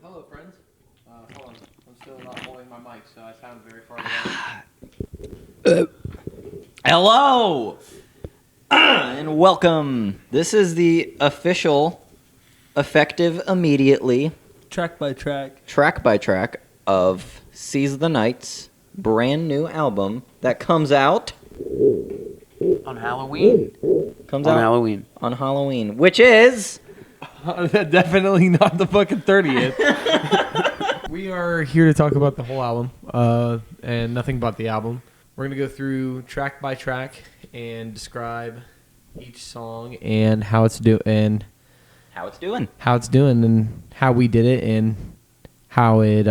Hello, friends. Hold on. I'm still not holding my mic, so I sound very far away. Hello! And welcome. This is the official, effective immediately, track by track of Seize the Night's brand new album that comes out on Halloween. On Halloween, which is definitely not the fucking 30th. We are here to talk about the whole album and nothing but the album. We're gonna go through track by track and describe each song and how it's doing, and how it's doing, and how we did it, and how it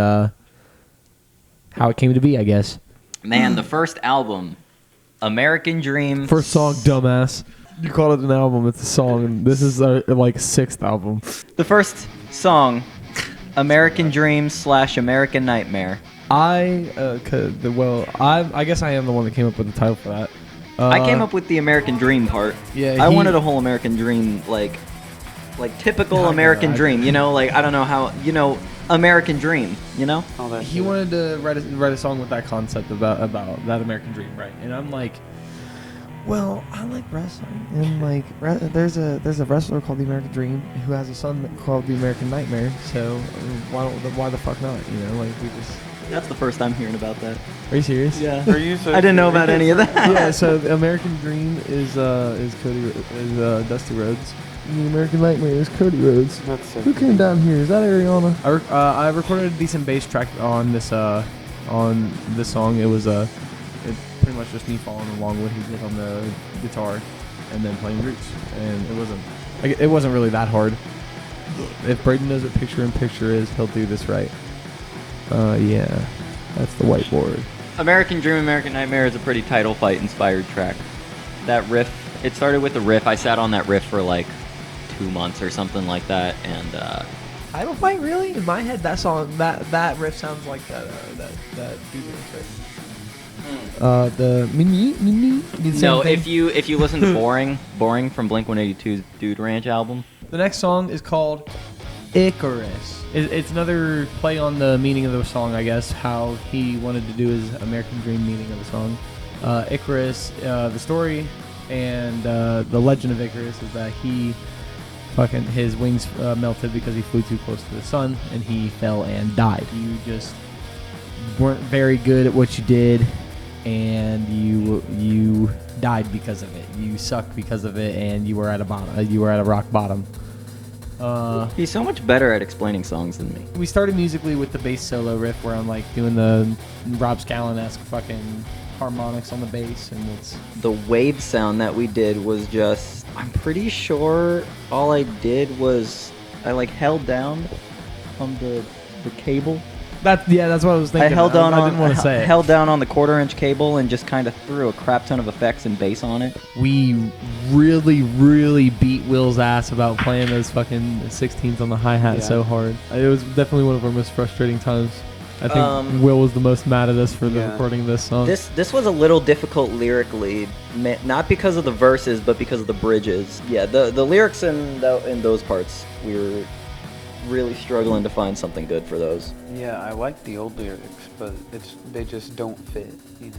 came to be, I guess. Man, the first album, American Dream. First song, dumbass. You called it an album. It's a song, and this is like sixth album. The first song, American Dream / American Nightmare. I guess I am the one that came up with the title for that. I came up with the American Dream part. Yeah, I wanted a whole American Dream, like typical American Dream. You know, like I don't know how, American Dream. You know. He wanted to write a song with that concept about that American Dream, right? And I'm like, well, I like wrestling, and like there's a wrestler called the American Dream who has a son called the American Nightmare. So why the fuck not? You know, like we just. That's the first time hearing about that. Are you serious? Yeah. Are you? I didn't know about any of that. Yeah. So the American Dream is Dusty Rhodes. And the American Nightmare is Cody Rhodes. That's so Who came down here? Is that Ariana? I recorded a decent bass track on this song. It was pretty much just me following along what he did on the guitar, and then playing roots. And it wasn't really that hard. If Brayden knows what picture in picture is, he'll do this right. Yeah, that's the whiteboard. American Dream, American Nightmare is a pretty title fight inspired track. That riff, it started with the riff. I sat on that riff for like 2 months or something like that, and Title fight, really? In my head, that song, that riff sounds like that dude riff. The mini. No, if you listen to Boring from Blink-182's Dude Ranch album. The next song is called Icarus. It's another play on the meaning of the song, I guess, how he wanted to do his American Dream meaning of the song. Icarus, the story and the legend of Icarus is that his wings melted because he flew too close to the sun, and he fell and died. You just weren't very good at what you did, and you died because of it. You sucked because of it, and you were at a bottom. You were at a rock bottom. He's so much better at explaining songs than me. We started musically with the bass solo riff where I'm like doing the Rob Scallon-esque fucking harmonics on the bass, and it's the wave sound that we did was just, I'm pretty sure all I did was I held down on the cable. That's what I was thinking. I held down I didn't want to say it. Held down on the 1/4-inch cable and just kind of threw a crap ton of effects and bass on it. We really beat Will's ass about playing those fucking 16s on the hi-hat so hard. It was definitely one of our most frustrating times. I think Will was the most mad at us for the recording of this song. This was a little difficult lyrically, not because of the verses, but because of the bridges. Yeah, the lyrics in those parts, we were really struggling to find something good for those. Yeah, I like the old lyrics, but they just don't fit, you know.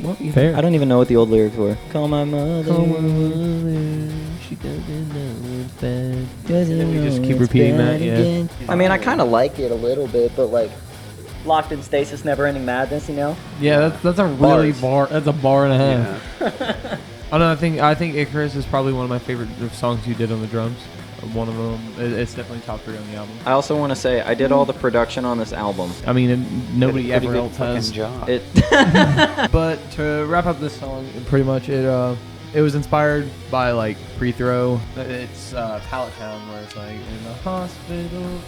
Well, Fair. I don't even know what the old lyrics were. Call my mother, she doesn't know it's bad. And we just keep repeating that, yeah. I mean, I kind of like it a little bit, but Locked in Stasis, Never-Ending Madness, you know? Yeah, that's a really Bars. that's a bar and a half. Yeah. I don't know, I think Icarus is probably one of my favorite songs you did on the drums. One of them. It's definitely top 3 on the album. I also want to say I did all the production on this album. I mean, nobody ever else fucking has. job. But to wrap up this song, pretty much it was inspired by Pre-Throw. It's Pallet Town, where it's like in the hospital.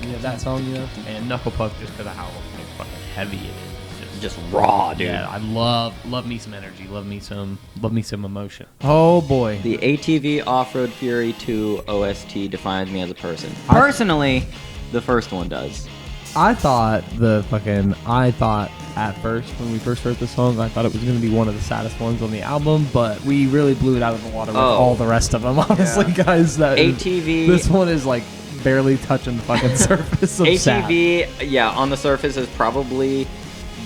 Yeah, that song, and Knuckle Puck just because of how fucking heavy it is. Just raw, dude. Yeah, I love me some energy, love me some emotion. Oh boy. The ATV Offroad Fury 2 OST defines me as a person. Personally, the first one does. I thought at first when we first heard the song. I thought it was going to be one of the saddest ones on the album, but we really blew it out of the water with all the rest of them. Honestly, guys, ATV. This one is like barely touching the fucking surface of ATV, yeah, on the surface is probably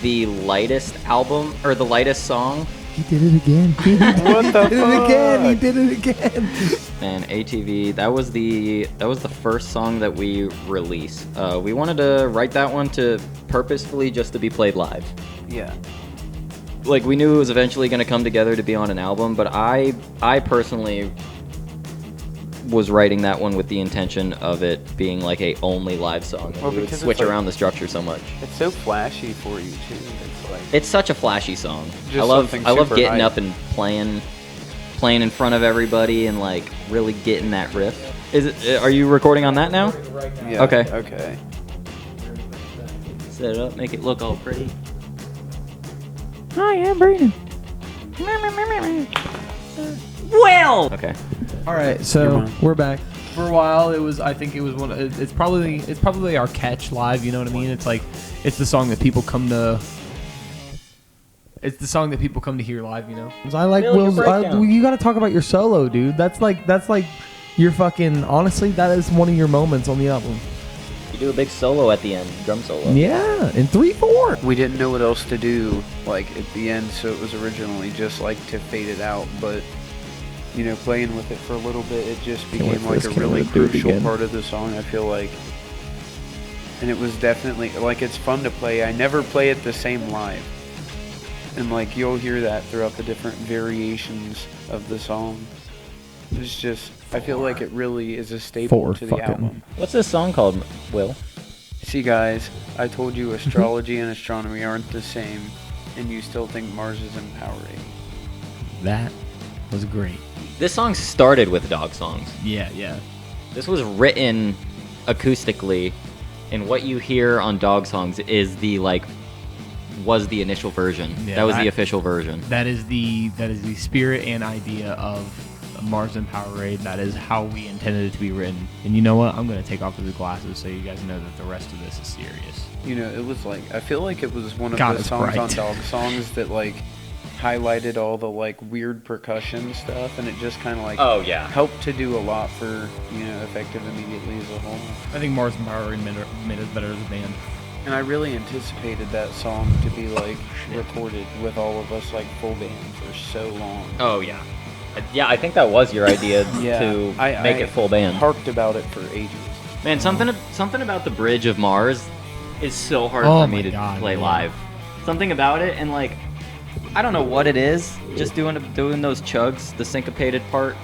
the lightest album or the lightest song. He did it again. What the fuck? He did it again. And ATV, that was the first song that we released. We wanted to write that one to purposefully just to be played live. Yeah. Like, we knew it was eventually going to come together to be on an album, but I personally was writing that one with the intention of it being like a only live song. Well, We would because switch it's like- around the structure so much. It's so flashy for you too. It's like It's such a flashy song. Just I love something getting super hype. up and playing in front of everybody and like really getting that riff. Are you recording on that now? yeah. Okay. Okay. Set it up, make it look all pretty. Hi, I'm Brayden. Well. Okay. All right, so we're back. For a while, I think it was one. It's probably our catch live. You know what I mean? It's like, it's the song that people come to. It's the song that people come to hear live. You know. I like Bill, your Will's. breakdown. You got to talk about your solo, dude. That's like your fucking. Honestly, that is one of your moments on the album. You do a big solo at the end, drum solo. Yeah, in 3/4. We didn't know what else to do like at the end, so it was originally just like to fade it out, but you know, playing with it for a little bit, it just wait became for like this a camera really to do it crucial again. part of the song, I feel like. And it was definitely like, it's fun to play. I never play it the same live. And like, you'll hear that throughout the different variations of the song. It's just, I feel like it really is a staple to the album. What's this song called, Will? See guys, I told you astrology and astronomy aren't the same, and you still think Mars is in Powerade. That was great. This song started with dog songs. Yeah. This was written acoustically, and what you hear on dog songs is was the initial version. Yeah, that was the official version. That is the spirit and idea of Mars and Powerade. That is how we intended it to be written. And you know what? I'm going to take off the glasses so you guys know that the rest of this is serious. You know, it was like, I feel like it was one of God, the it's songs on bright. dog songs that like highlighted all the like weird percussion stuff, and it just kind of like Oh yeah. helped to do a lot for, you know, Effective immediately as a whole. I think Mars and Powerade made us better as a band. And I really anticipated that song to be like recorded with all of us like full band for so long. Oh yeah. Yeah, I think that was your idea Yeah, to I make it full band. Harked about it for ages. Man, something about the bridge of Mars is so hard Oh for me my to God, play yeah. live. Something about it, and like, I don't know what it is. Just doing those chugs, the syncopated part.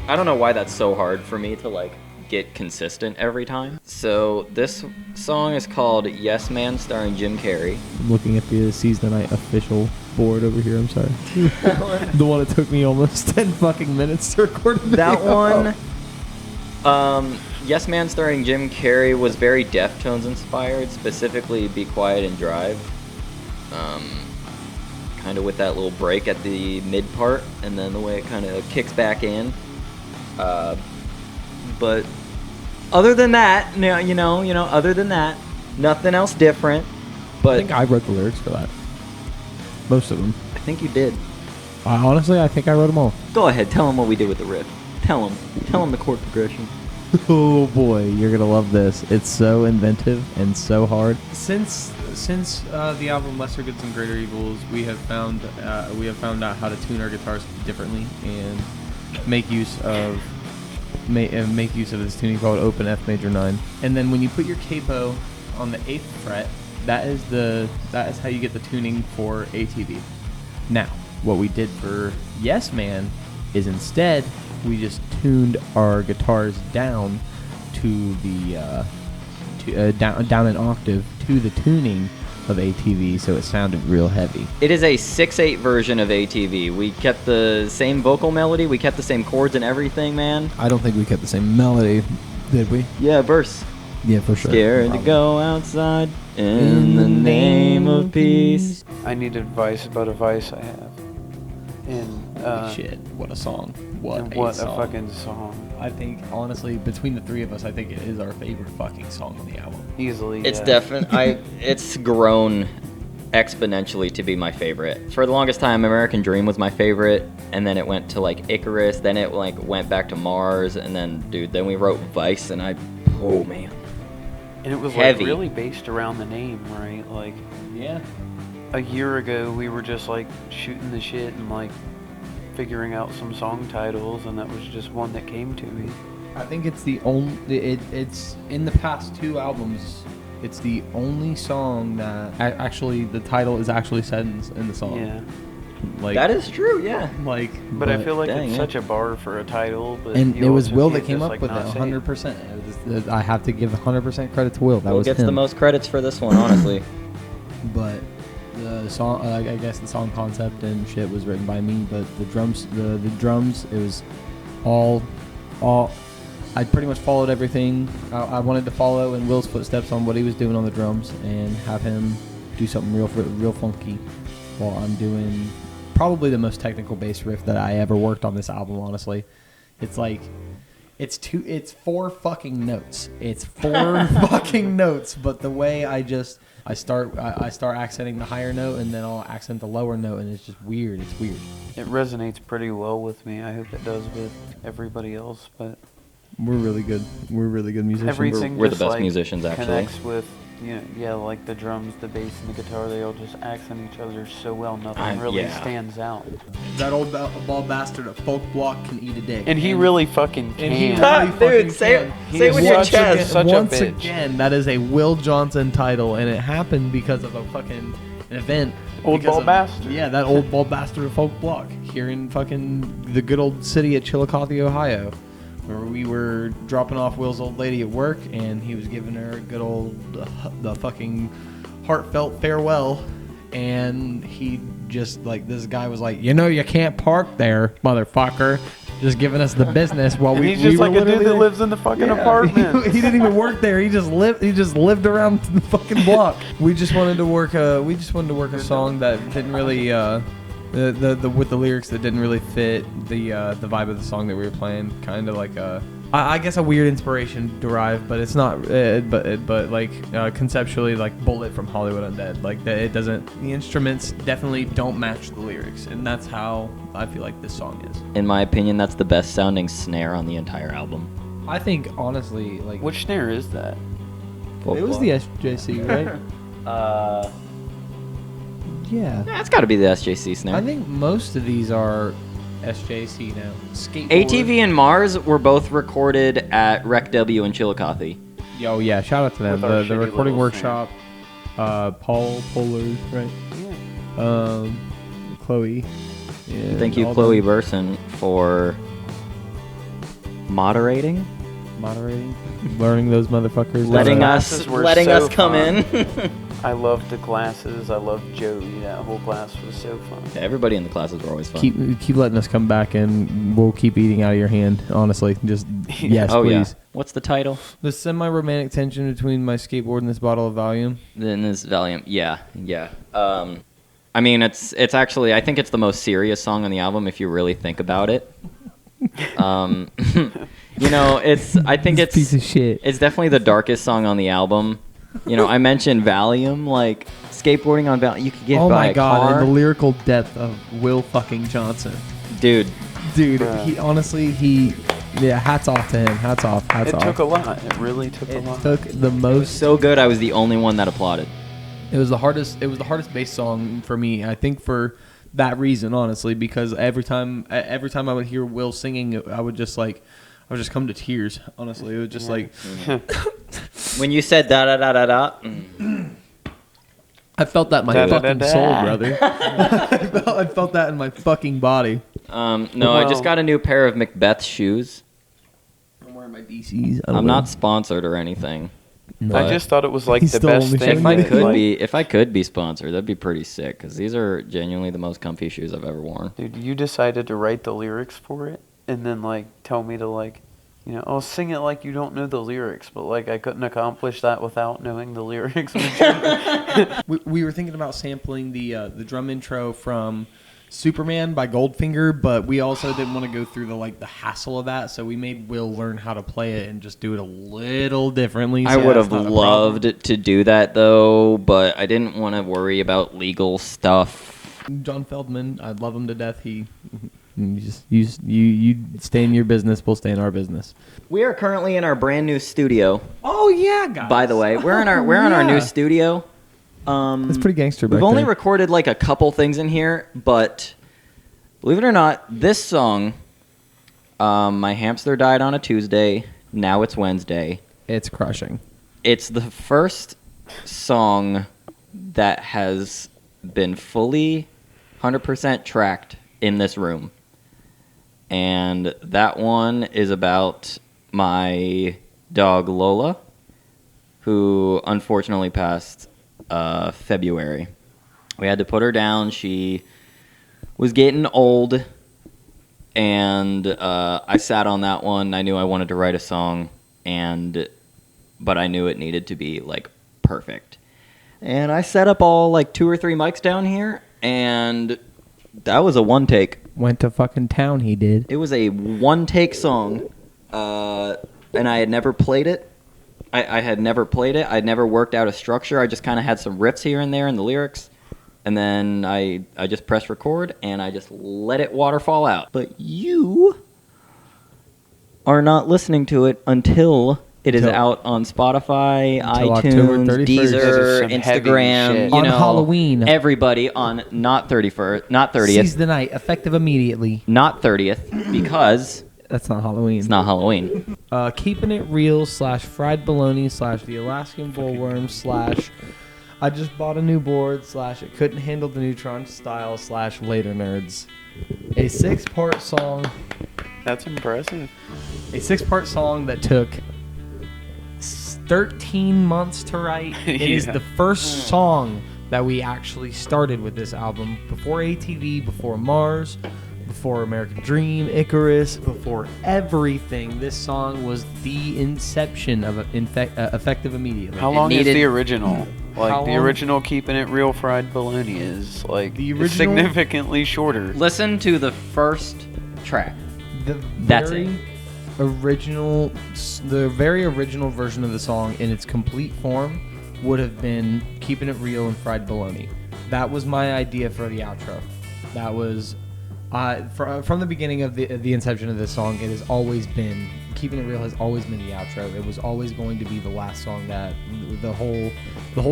I don't know why that's so hard for me to like get consistent every time. So this song is called "Yes Man," starring Jim Carrey. I'm looking at the Season Night official board over here. I'm sorry. The one that took me almost 10 fucking minutes to record. a That video. one, Yes Man starring Jim Carrey was very Deftones inspired, specifically Be Quiet and Drive. Kind of with that little break at the mid part, and then the way it kind of kicks back in. But other than that, other than that, nothing else different. I But think I wrote the lyrics for that. Most of them. I think you did. Honestly, I think I wrote them all. Go ahead, tell them what we did with the riff. Tell them the chord progression. Oh boy, you're gonna love this. It's so inventive and so hard. Since the album Lesser Goods and Greater Evils, we have found out how to tune our guitars differently and make use of this tuning called Open F Major 9. And then when you put your capo on the 8th fret, that is how you get the tuning for ATV. Now, what we did for Yes Man is instead we just tuned our guitars down to the down an octave to the tuning of ATV, so it sounded real heavy. It is a 6/8 version of ATV. We kept the same vocal melody, we kept the same chords and everything, man. I don't think we kept the same melody, did we? Yeah, verse. Yeah, for sure. Scared to go outside in the name of peace. I need advice about a vice I have. And Holy shit, what a song. What a song. fucking song. I think, honestly, between the three of us, I think it is our favorite fucking song on the album. Easily. It's yeah. definitely it's grown exponentially to be my favorite. For the longest time, American Dream was my favorite, and then it went to like Icarus, then it like went back to Mars, and then then we wrote Vice, and oh man. And it was Heavy. like really based around the name, right? Like Yeah. a year ago, we were just like shooting the shit and like figuring out some song titles, and that was just one that came to me. I think it's the only. It's in the past 2 albums. It's the only song that actually the title is actually said in the song. Yeah. Like That is true, yeah. like. But I feel like dang, it's yeah. such a bar for a title. But And you it was also Will can't that came just, up like, with it, not say 100%. I have to give 100% credit to Will. That Will was gets him. the most credits for this one, honestly. But the song, I guess the song concept and shit was written by me. But the drums, the drums, it was all. I pretty much followed everything. I wanted to follow in Will's footsteps on what he was doing on the drums and have him do something real funky while I'm doing probably the most technical bass riff that I ever worked on this album. Honestly, it's like it's 4 fucking notes. It's 4 fucking notes. But the way I start accenting the higher note and then I'll accent the lower note, and it's just weird. It's weird. It resonates pretty well with me. I hope it does with everybody else, but We're really good. We're really good musicians. everything We're the just, best like, musicians, actually. connects with, like the drums, the bass, and the guitar. They all just accent each other so well. Nothing really yeah. stands out. That old bald bastard at Folk Block can eat a dick. And he really fucking And he can. really fucking Dude, say can. it with your Once chest. again- such a Once bitch. again, that is a Will Johnson title, and it happened because of an event. Old because bald bastard. Yeah, that old bald bastard at Folk Block here in fucking the good old city of Chillicothe, Ohio, where we were dropping off Will's old lady at work, and he was giving her a good old the fucking heartfelt farewell, and he just like this guy was like, you can't park there, motherfucker. Just giving us the business while And we he's just we were like a dude literally that lives in the fucking Yeah. apartment. He didn't even work there. He just lived around the fucking block. We just wanted to work a song that didn't really the with the lyrics that didn't really fit the vibe of the song that we were playing. Kind of like I guess a weird inspiration derived, but it's not. But conceptually, like Bullet from Hollywood Undead. Like that, it doesn't. The instruments definitely don't match the lyrics, and that's how I feel like this song is. In my opinion, that's the best sounding snare on the entire album. I think honestly, like Which snare is that? it was the SJC, right? Yeah. Yeah, it's got to be the SJC snare. I think most of these are SJC now. Skaetboart. ATV and Mars were both recorded at Rec W in Chillicothe. Yo, yeah, shout out to them. With our The shitty recording little workshop. Paul Pollard, right? Yeah. Chloe. Yeah, Thank you, all Chloe them Burson, for moderating, learning those motherfuckers. letting classes us were so come fun. in. I loved the classes. I loved Joey. That whole class was so fun. Everybody in the classes were always fun. keep letting us come back, and we'll keep eating out of your hand. Honestly, just yes, oh please. yeah. What's the title? The semi-romantic tension between my skateboard and this bottle of Valium. In this Valiumn. Yeah. I mean, it's actually, I think it's the most serious song on the album if you really think about it. I think it's Piece of shit. It's definitely the darkest song on the album. I mentioned Valium, like skateboarding on Valium. You could get Oh by my a god, car. and the lyrical depth of Will fucking Johnson. Dude, Bruh. He honestly, hats off to him. Hats off. It took a lot. It really took a It lot. took the most. so good. I was the only one that applauded. It was the hardest bass song for me. I think for that reason, honestly, because every time I would hear Will singing, I would just come to tears. Honestly, it was just like When you said da da da da da, I felt that in my Da, da, fucking da, da. soul, brother. I felt that in my fucking body. no, I Well- just got a new pair of Macbeth shoes. I'm wearing my DCs. I'm not sponsored or anything. I just thought it was like He's the still best only thing. If I Like- could like- be, if I could be sponsored, that'd be pretty sick. Because these are genuinely the most comfy shoes I've ever worn. Dude, you decided to write the lyrics for it, and then tell me to I'll sing it like you don't know the lyrics, but I couldn't accomplish that without knowing the lyrics. We were thinking about sampling the drum intro from Superman by Goldfinger, but we also didn't want to go through the hassle of that, so we made Will learn how to play it and just do it a little differently. I so would that's have not a loved problem. to do that though, but I didn't want to worry about legal stuff. John Feldman, I love him to death. You stay in your business, we'll stay in our business. We are currently in our brand new studio. Oh yeah, guys. By the way, we're in our new studio. It's pretty gangster. We've back only there. recorded like a couple things in here, but believe it or not, this song, my hamster died on a Tuesday. Now it's Wednesday. It's crushing. It's the first song that has been fully 100% tracked in this room. And that one is about my dog Lola, who unfortunately passed February. We had to put her down. She was getting old, and I sat on that one. I knew I wanted to write a song, but I knew it needed to be like perfect. And I set up all like 2 or 3 mics down here, and that was a one take. Went to fucking town, he did. It was a one take song, and I had never played it. I had never played it. I'd never worked out a structure. I just kind of had some riffs here and there in the lyrics. And then I just pressed record, and I just let it waterfall out. But you are not listening to it until it is out on Spotify, Until October iTunes, 31st. This is Deezer, some heavy Instagram. shit. You On know, Halloween. Everybody on not 31st, not 30th, Seize the night, effective immediately. not 30th, because That's not Halloween. it's not Halloween. Keeping It Real / Fried Bologna / the Alaskan Bullworm / I just bought a new board / it couldn't handle the Neutron style / later nerds. A 6-part song. That's impressive. A 6-part song that took 13 months to write. It is Yeah. the first song that we actually started with this album. Before ATV, before Mars, before American Dream, Icarus, before everything. This song was the inception of Effective Immediately. How long is needed- the original? Like How the long? original Keeping It Real Fried Bologna is like The it's original- significantly shorter. Listen to the first track. The That's very original, the very original version of the song in its complete form would have been Keeping It Real and Fried Bologna. That was my idea for the outro. That was from the beginning of the inception of this song. It has always been Keeping It Real has always been the outro. It was always going to be the last song that the whole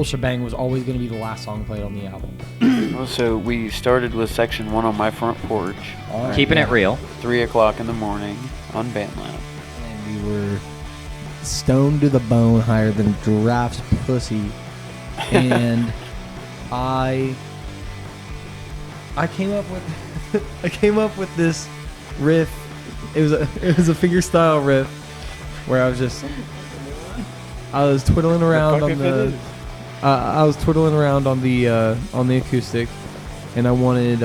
shebang was always going to be the last song played on the album. So we started with section 1 on my front porch, All right, Keeping it real. 3 o'clock in the morning on BandLab. And we were stoned to the bone, higher than a giraffe's pussy, and I came up with this riff. It was a finger style riff where I was twiddling around on the acoustic, and I wanted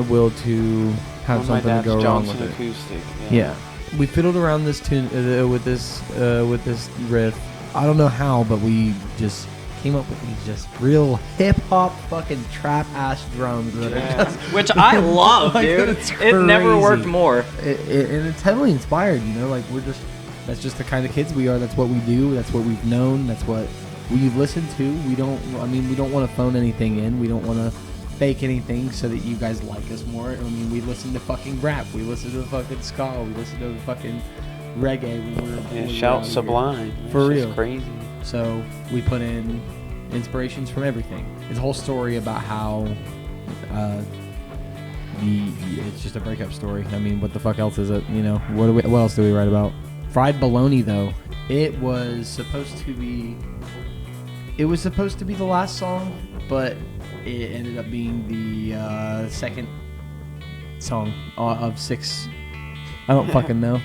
Will to have On my something to Dad's go wrong Johnson with it. acoustic. Yeah, we fiddled around this tune with this riff. I don't know how, but we just came up with these just real hip hop fucking trap ass drums that are just, Which I love, Like, dude. it's It never crazy. worked more. and it's heavily inspired. You know, like that's just the kind of kids we are. That's what we do. That's what we've known. That's what we've listened to. We don't want to phone anything in. We don't want to fake anything so that you guys like us more. I mean, we listen to fucking rap. We listen to fucking ska. We listen to fucking reggae. Yeah, shout Sublime. For It's just real. crazy. So we put in inspirations from everything. It's a whole story about how it's just a breakup story. I mean, what the fuck else is it? You know, what else do we write about? Fried Bologna, though, it was supposed to be the last song, but it ended up being the second song of 6. I don't fucking know.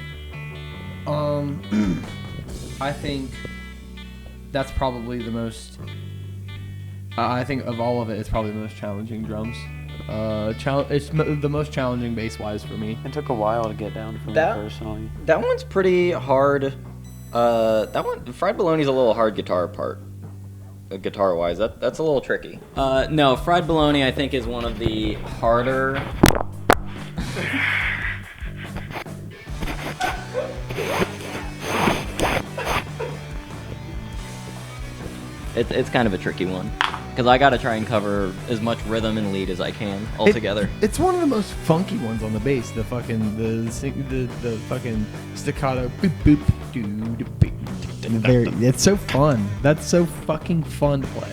I think that's probably the most. I think of all of it, it's probably the most challenging drums. It's the most challenging bass-wise for me. It took a while to get down for me That- personally. That one's pretty hard. That one, Fried Bologna's a little hard guitar part. guitar-wise. That's a little tricky. No, fried bologna I think is one of the harder. It's kind of a tricky one because I gotta try and cover as much rhythm and lead as I can all together. It's one of the most funky ones on the bass. The fucking the fucking staccato. Boop, boop, doo, doo, boop. It's so fun. That's so fucking fun to play.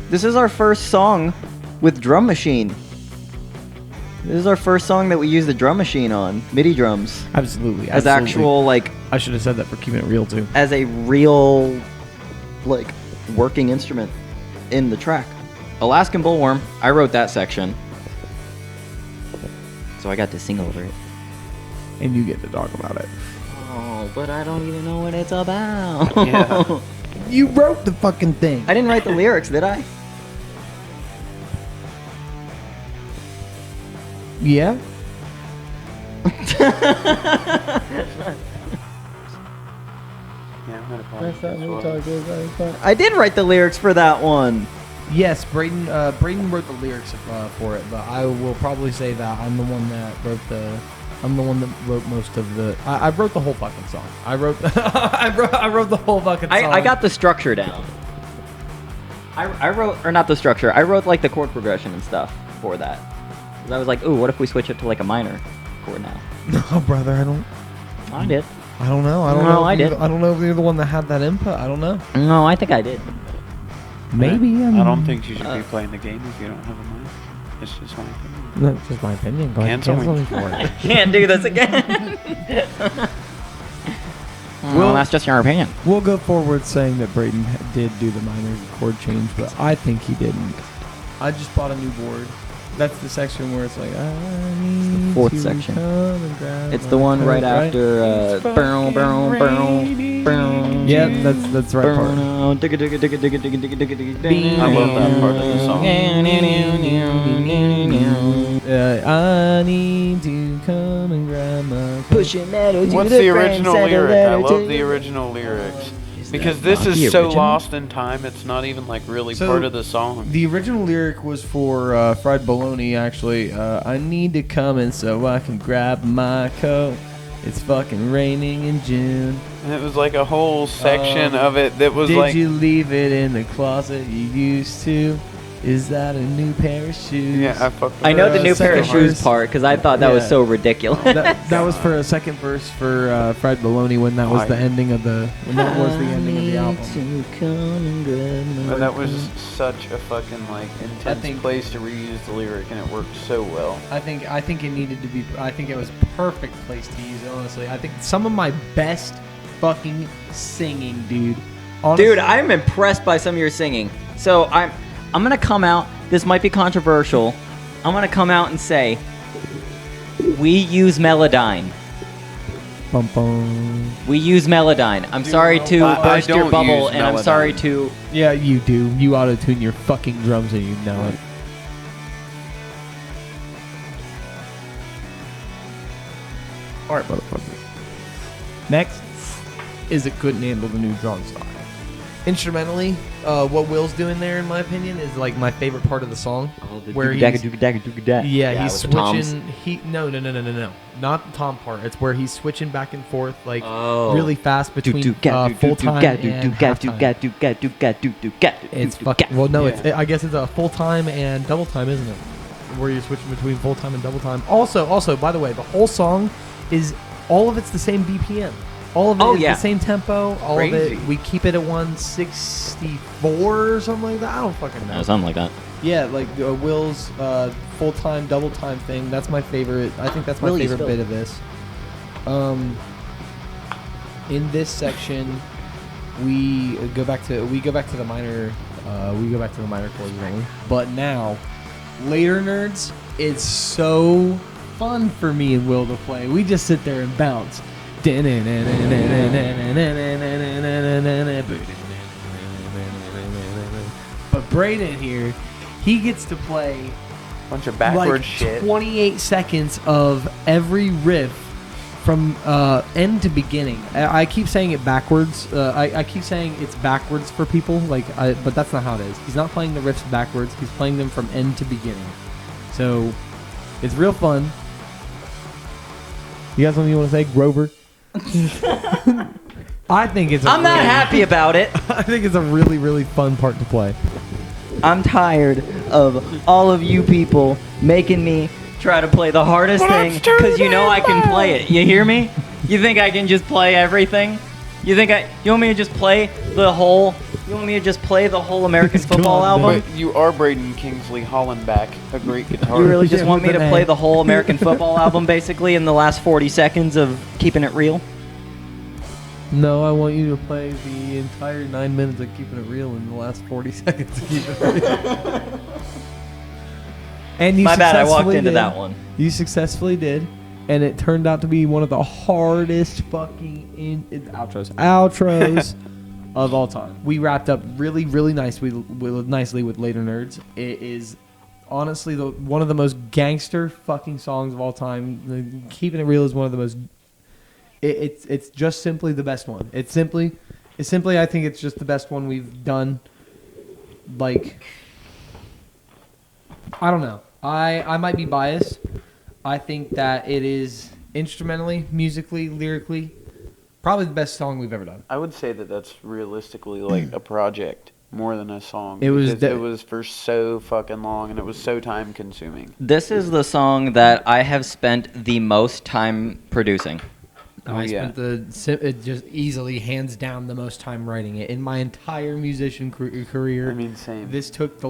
This is our first song with drum machine. This is our first song that we use the drum machine on, MIDI drums. Absolutely. As actual, like... I should have said that for keeping it real, too. As a real, like, working instrument in the track. Alaskan BULLWORM, I wrote that section. So I got to sing over it. And you get to talk about it. Oh, but I don't even know what it's about. Yeah. You wrote the fucking thing. I didn't write the lyrics, did I? Yeah? Yeah, I'm gonna probably I did write the lyrics for that one. Yes, Brayden wrote the lyrics for it, but I will probably say that I'm the one that wrote most of the. I wrote the whole fucking song. I wrote I wrote the whole fucking song. I got the structure down. I wrote, or not the structure. I wrote like the chord progression and stuff for that. 'Cause I was like, ooh, what if we switch it to like a minor chord now? No, brother, I don't. I did. I don't know. I don't No, know. I did. I don't know if you're the one that had that input. I don't know. No, I think I did. Maybe. I mean, I don't think you should be playing the game if you don't have a mic. It's just my opinion. That's just my opinion. Go ahead and Cancel me. me for it. Can't do this again. Well, that's just your opinion. We'll go forward saying that Brayden did do the minor chord change, but I think he didn't. I just bought a new board. That's the section where it's like, I need fourth to section. come and grab It's my the one coat, right after Yeah, that's the right part. I love that part of the song. I need to come and grab my coat. Pushing metal to What's the original lyric? I love the original lyrics. Because this is so lost in time, it's not even like really So, part of the song. The original lyric was for fried bologna, actually. I need to come in so I can grab my coat. It's fucking raining in June. And it was like a whole section of it that was Did like... you leave it in the closet you used to? Is that a new pair of shoes? Yeah, I fucked with I know that. the new pair of second shoes verse. part because I thought that was Yeah. so ridiculous. That was for a second verse for fried bologna when that was the ending of the album. And that was such a fucking like intense place to reuse the lyric, and it worked so well. I think it needed to be. I think it was a perfect place to use it. Honestly, I think some of my best fucking singing, dude. Honestly, Dude, I'm impressed by some of your singing. So I'm gonna come out. This might be controversial. I'm gonna come out and say we use Melodyne. Bum, bum. We use Melodyne. I'm sorry to I burst your don't bubble, use and I'm Melodyne. sorry to. Yeah, you do. You auto-tune your fucking drums and you know it. Alright, motherfucker. Next is it couldn't handle the new drum style. Instrumentally, what Will's doing there, in my opinion, is like my favorite part of the song. Where he's Yeah, he's with the toms. switching. No, not the tom part. It's where he's switching back and forth, like Oh. really fast between full time and halftime. It's fucking. Well, no, I guess it's a full time and double time, isn't it? Where you're switching between full time and double time. Also, by the way, the whole song is all of it's the same BPM. All of it is the same tempo. All of Crazy. it, we keep it at 164 or something like that. I don't fucking know. Something like that. Yeah, like Will's full time, double time thing. That's my favorite. I think that's my Willie's favorite Phil. bit of this. In this section, we go back to the minor. We go back to the minor chords only. But now, later nerds, it's so fun for me and Will to play. We just sit there and bounce. But Brayden here, he gets to play Bunch of backward like shit. 28 seconds of every riff from end to beginning. I keep saying it backwards. I keep saying it's backwards for people, but that's not how it is. He's not playing the riffs backwards. He's playing them from end to beginning. So it's real fun. You got something you want to say, Grover? I think it's. I'm not happy about it. I think it's a really, really fun part to play. I'm tired of all of you people making me try to play the hardest thing because you know I can play it. You hear me? You think I can just play everything? You want me to just play the whole? You want me to just play the whole American football album? But you are Brayden Kingsley Hollenbach, a great guitarist. You really just want me to play the whole American football album basically in the last 40 seconds of keeping it real? No, I want you to play the entire 9 minutes of Keeping It Real in the last 40 seconds of Keeping It Real. And you My bad, I walked successfully into did. that one. You successfully did, and it turned out to be one of the hardest fucking outros of all time. We wrapped up really, really nicely with Later Nerds. It is honestly one of the most gangster fucking songs of all time. Keeping It Real is one of the most. It's just simply the best one. It's simply I think it's just the best one we've done. Like, I don't know. I might be biased. I think that it is instrumentally, musically, lyrically, probably the best song we've ever done. I would say that that's realistically like a project more than a song. It was it was for so fucking long and it was so time consuming. This is the song that I have spent the most time producing. I spent it just easily, hands down, the most time writing it in my entire musician career. I mean, same. This took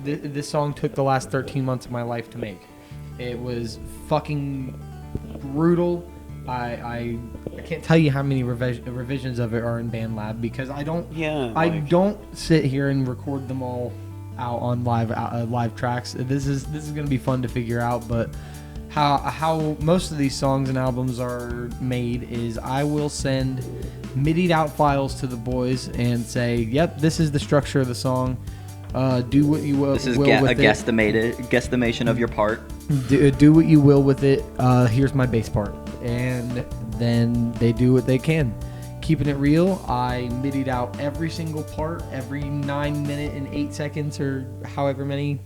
this song took the last 13 months of my life to make. It was fucking brutal. I can't tell you how many revisions of it are in BandLab because I don't sit here and record them all out on live tracks. This is gonna be fun to figure out, but how most of these songs and albums are made is I will send MIDI'd out files to the boys and say, yep, this is the structure of the song. Do what you will. This is with a guesstimation of your part. Do what you will with it. Here's my bass part, and then they do what they can. Keeping It Real, I MIDI'd out every single part, every 9 minutes and 8 seconds, or however many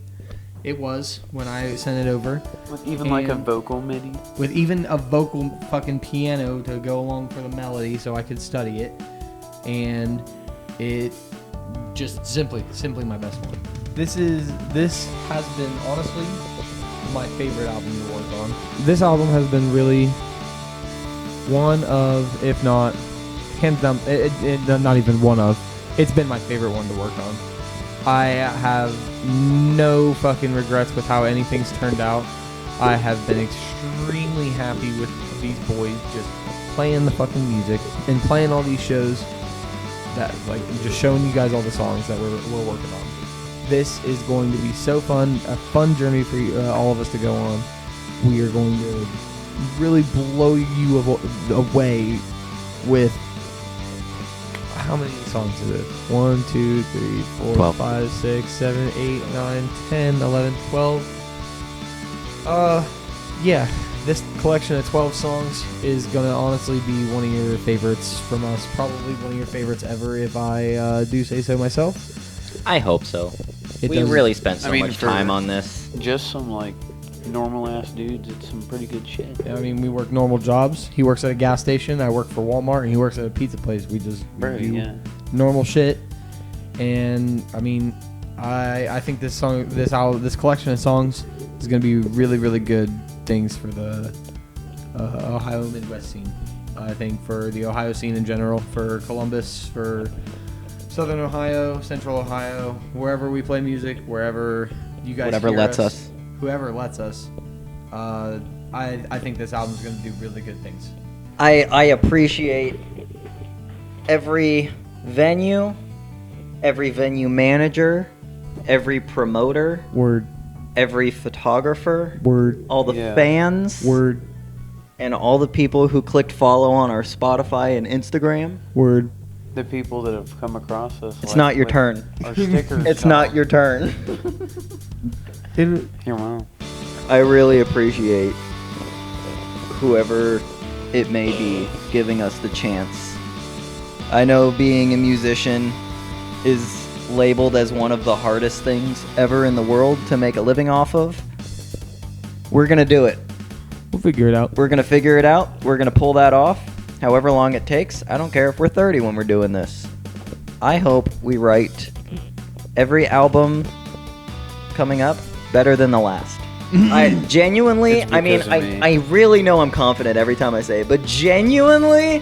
it was when I sent it over. With even like a vocal MIDI? With even a vocal fucking piano to go along for the melody so I could study it. And it just simply my best one. This has been honestly my favorite album to work on. This album has been really one of, if not hands down, not even one of, it's been my favorite one to work on. I have no fucking regrets with how anything's turned out. I have been extremely happy with these boys just playing the fucking music and playing all these shows that, like, just showing you guys all the songs that we're working on. This is going to be so fun, a fun journey for all of us to go on. We are going to really blow you away with, how many songs is it? 1, 2, 3, 4, 12. 5, 6, 7, 8, 9, 10, 11, 12. Yeah, this collection of 12 songs is going to honestly be one of your favorites from us. Probably one of your favorites ever, if I do say so myself. I hope so. We really spent so much time on this. Just some like normal ass dudes, it's some pretty good shit. I mean, we work normal jobs. He works at a gas station. I work for Walmart, and he works at a pizza place. We just do normal shit. And I mean, I think this collection of songs is going to be really, really good things for the Ohio Midwest scene. I think for the Ohio scene in general, for Columbus, for Southern Ohio, Central Ohio, wherever we play music, wherever you guys Whatever hear lets us. us. Whoever lets us, I think this album's going to do really good things. I appreciate every venue manager, every promoter, Word, every photographer, word, all the fans, word, and all the people who clicked follow on our Spotify and Instagram. word. The people that have come across us. It's not your turn. Our stickers. It's not your turn. It, Here, wow. I really appreciate whoever it may be giving us the chance. I know being a musician is labeled as one of the hardest things ever in the world to make a living off of. We're gonna do it. We'll figure it out. We're gonna figure it out. We're gonna pull that off, however long it takes. I don't care if we're 30 when we're doing this. I hope we write every album coming up better than the last. I genuinely, It's I mean, because of me. I really know I'm confident every time I say it, but genuinely,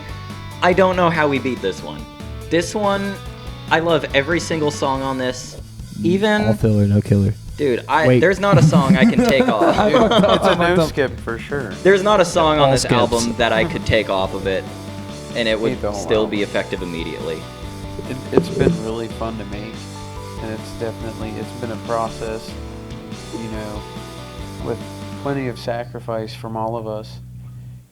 I don't know how we beat this one. This one, I love every single song on this. All Even, filler, no killer. dude, Wait. there's not a song I can take off. It's a no skip for sure. There's not a song on All this skips. album that I could take off of it, and it would Hate the whole still album. be effective immediately. It's been really fun to make, and it's been a process, you know, with plenty of sacrifice from all of us,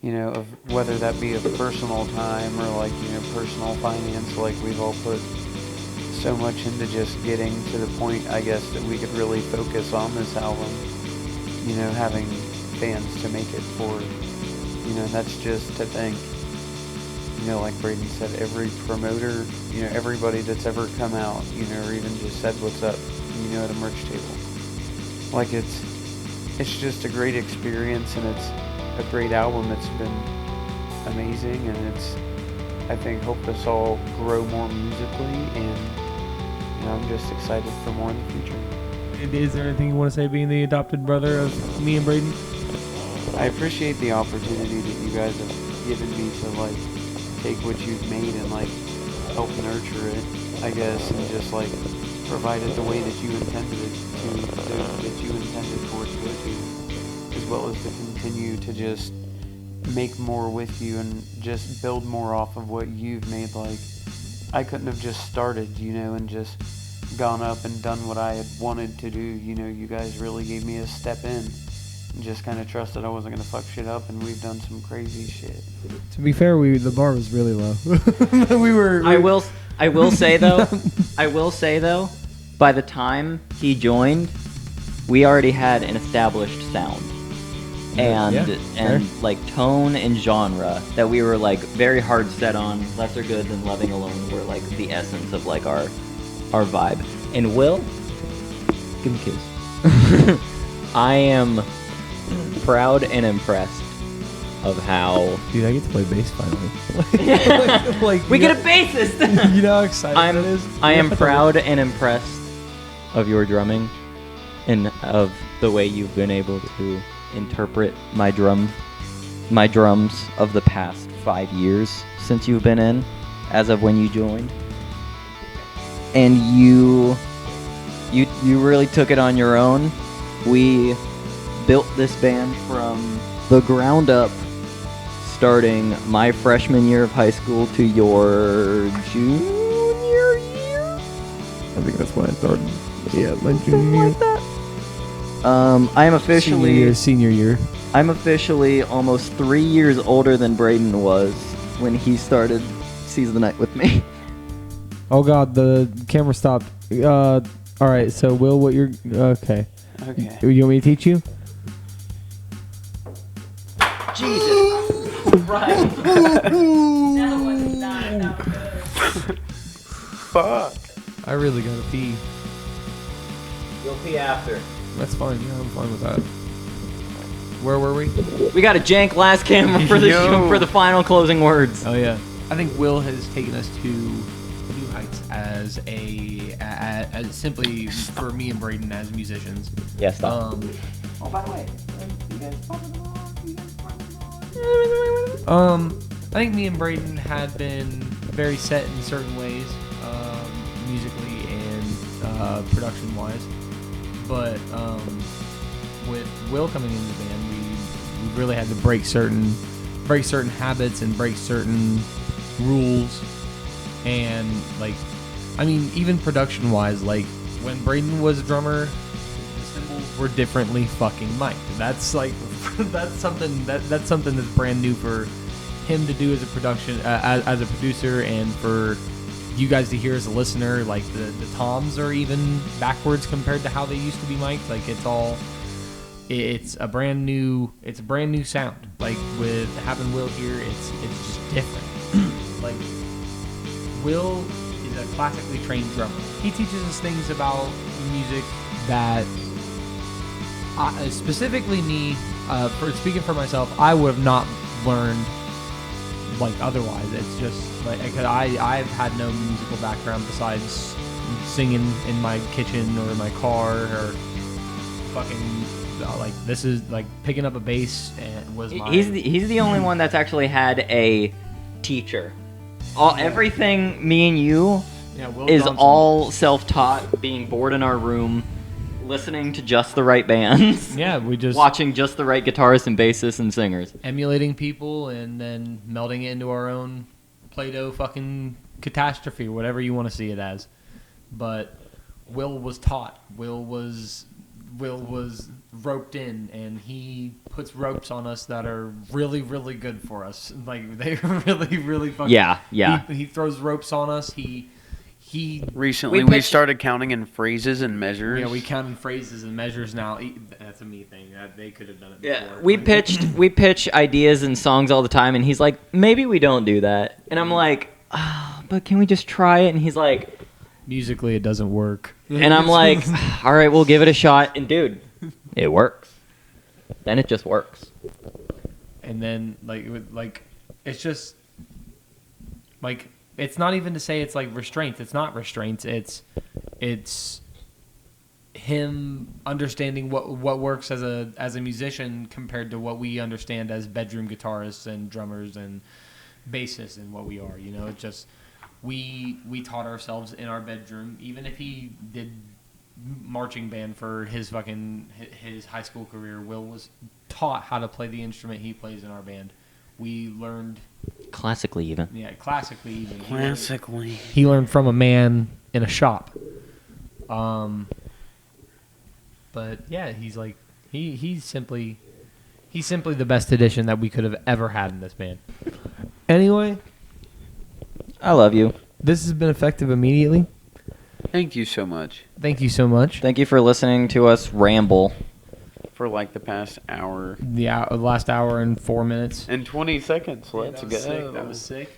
you know, of whether that be of personal time or like, you know, personal finance. Like, we've all put so much into just getting to the point, I guess, that we could really focus on this album, you know, having fans to make it for, you know, that's just to thank, you know, like Brayden said, every promoter, you know, everybody that's ever come out, you know, or even just said what's up, you know, at a merch table. Like, it's just a great experience, and it's a great album. It's been amazing, and it's, I think, helped us all grow more musically, and, you know, I'm just excited for more in the future. Is there anything you want to say being the adopted brother of me and Brayden? I appreciate the opportunity that you guys have given me to, like, take what you've made and, like, help nurture it, I guess, and just, like, provide it the way that you intended it to, that you intended for it to go to, as well as to continue to just make more with you and just build more off of what you've made. Like, I couldn't have just started, you know, and just gone up and done what I had wanted to do. You know, you guys really gave me a step in and just kind of trusted I wasn't going to fuck shit up, and we've done some crazy shit. To be fair, the bar was really low. I will say though, by the time he joined, we already had an established sound. And Yeah, and fair. like tone and genre that we were like very hard set on. Lesser Good and Loving Alone were like the essence of like our vibe. And Will, Give me a kiss. I am proud and impressed of how Dude, I get to play bass finally. like, we you get know- a bassist. You know how excited I that is? am Yeah. proud and impressed of your drumming and of the way you've been able to interpret my drums of the past 5 years since you've been in, as of when you joined. And you really took it on your own. We built this band from the ground up, starting my freshman year of high school to your junior year. I think that's when I started. Yeah, my Something junior year. like that. I'm officially Senior year. I'm officially almost 3 years older than Brayden was when he started Seize the Night with me. Oh god, the camera stopped. Alright, so Will, what you're... Okay. Okay. You want me to teach you? Jesus. Right. Fuck. I really gotta pee. You'll pee after. That's fine, yeah, I'm fine with that. Where were we? We got a jank last camera for the Yo. for the final closing words. Oh yeah. I think Will has taken us to new heights as as simply for me and Brayden as musicians. Yeah, stop. Oh, by the way, you guys I think me and Brayden had been very set in certain ways, musically and production-wise. But with Will coming into the band, we really had to break certain habits and break certain rules. And like, I mean, even production-wise, like when Brayden was a drummer, the cymbals were differently fucking mic'd. That's like that's something that's brand new for him to do as a production as a producer, and for you guys to hear as a listener. Like the toms are even backwards compared to how they used to be mic'd. Like it's all it's a brand new sound. Like with having Will here, it's just different. Like Will is a classically trained drummer. He teaches us things about music that specifically me, for speaking for myself, I would have not learned like otherwise. It's just like, cause I've had no musical background besides singing in my kitchen or in my car or fucking like this is like picking up a bass and was my... He's the only one that's actually had a teacher. Everything me and you Will is Johnson. all self-taught, being bored in our room, listening to just the right bands. Yeah, we just watching just the right guitarists and bassists and singers. Emulating people and then melding it into our own Play-Doh fucking catastrophe, whatever you want to see it as. But Will was taught. Will was roped in, and he puts ropes on us that are really, really good for us. Like they're really, really fucking. Yeah. He throws ropes on us. He. Recently, we started counting in phrases and measures. Yeah, we count in phrases and measures now. That's a me thing. They could have done it before. Yeah, we pitch ideas and songs all the time, and he's like, maybe we don't do that. And I'm like, but can we just try it? And he's like, musically, it doesn't work. and I'm like, all right, we'll give it a shot. And dude, it works. Then it just works. And then it's just like. It's not even to say it's like restraints. It's not restraints. It's him understanding what works as a musician compared to what we understand as bedroom guitarists and drummers and bassists and what we are. You know, it's just we taught ourselves in our bedroom. Even if he did marching band for his high school career, Will was taught how to play the instrument he plays in our band. We learned classically even. Yeah, classically even. Classically. He learned from a man in a shop. But yeah, he's like he's simply the best addition that we could have ever had in this band. Anyway, I love you. this has been effective immediately. Thank you so much. Thank you so much. Thank you for listening to us ramble. For like the past hour. The last hour and 4 minutes. And 20 seconds. Let's go. Sick. That was sick.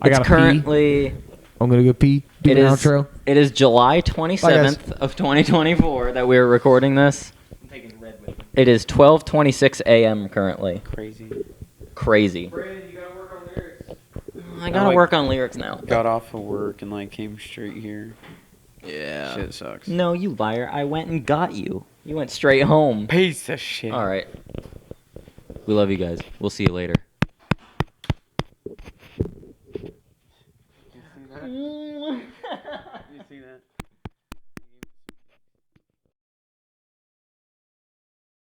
It's currently... I'm going to go pee. Do an outro. It is July 27th of 2024 that we're recording this. I'm taking red with me. It is 12:26 a.m. currently. Crazy. Brayden, you gotta work on lyrics. I gotta work on lyrics now. Got off of work and came straight here. Yeah. Shit sucks. No, you liar. I went and got you. You went straight home. Piece of shit. All right. We love you guys. We'll see you later.